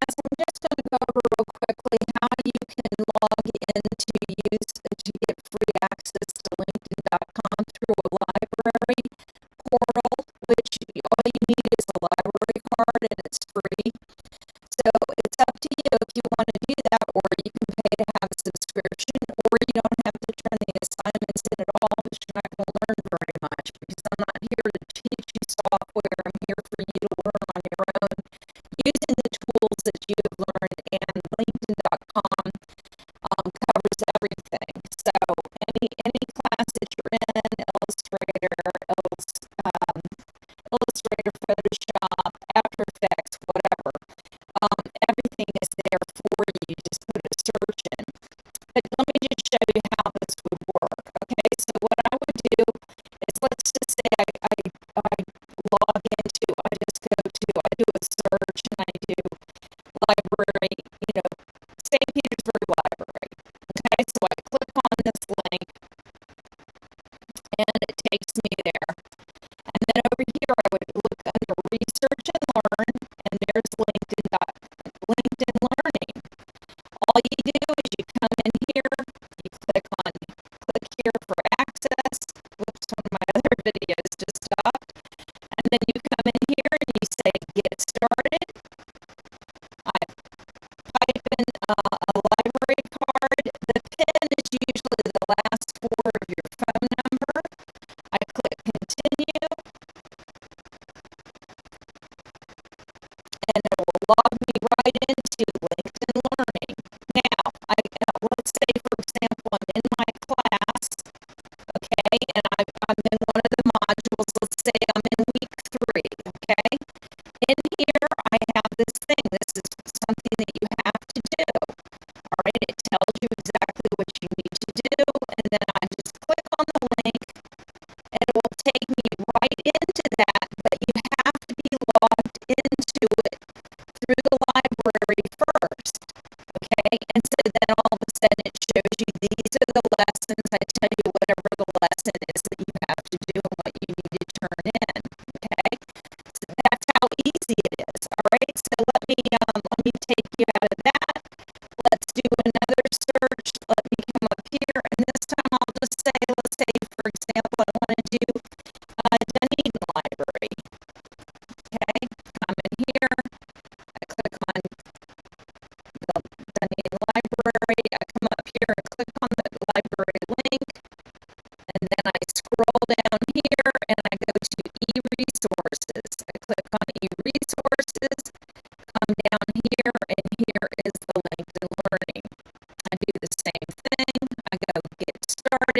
class, I'm just going to go over real quickly how you can log in to get free access to LinkedIn.com through a library portal, which all you need is a library card and it's free. So it's up to you if you want to do that, or you can pay to have a subscription, or you don't have to turn the assignments in at all, but you're not going to learn very much because I'm not here to teach you software. I'm here for you to learn on your own using the tools that you've learned, and LinkedIn.com covers everything. So any class that you're in, Illustrator, Photoshop, After Effects, whatever, everything is there for you. You just put a search in. But let me just show you how this would work. Okay, so what I would do is, let's just say I log into, I do a search and I do library, St. Petersburg Library. Okay, so I click on this link and it takes me there. And then over here I would look under Research and Learn, and there's LinkedIn Learning. All you do is you come in here, you click here for access. Whoops, one of my other videos just stopped. And then you come in here and you say get started. I type in a library card. The PIN is usually the last four of your phone number. I click continue, and it will log me right into LinkedIn Learning. Now, let's say, for example, I'm in my class, okay, and I'm in one of the modules. Let's say I'm in week 3, okay. In here, I have this thing. This is something that you have to do. All right, it tells you exactly what you need to do, and then I just click on the link, and it will take me right into that, but you have to be logged into it through the library first, okay? And so then all of a sudden it shows you these are the lessons. I tell you whatever the lesson is that you have to do and what you need to turn in, okay? So that's how easy it is, all right? So let me take you out of that. Let's do another search. Let me come up here, and this time I'll just say, let's say, for example, I want to do Dunedin Library. Okay, come in here, I click on the Dunedin Library, I come up here and click on the library link, and then I scroll down here and I go to e-resources. I click on e-resources, come down here, and here is the LinkedIn Learning. I do the same thing. I go get started.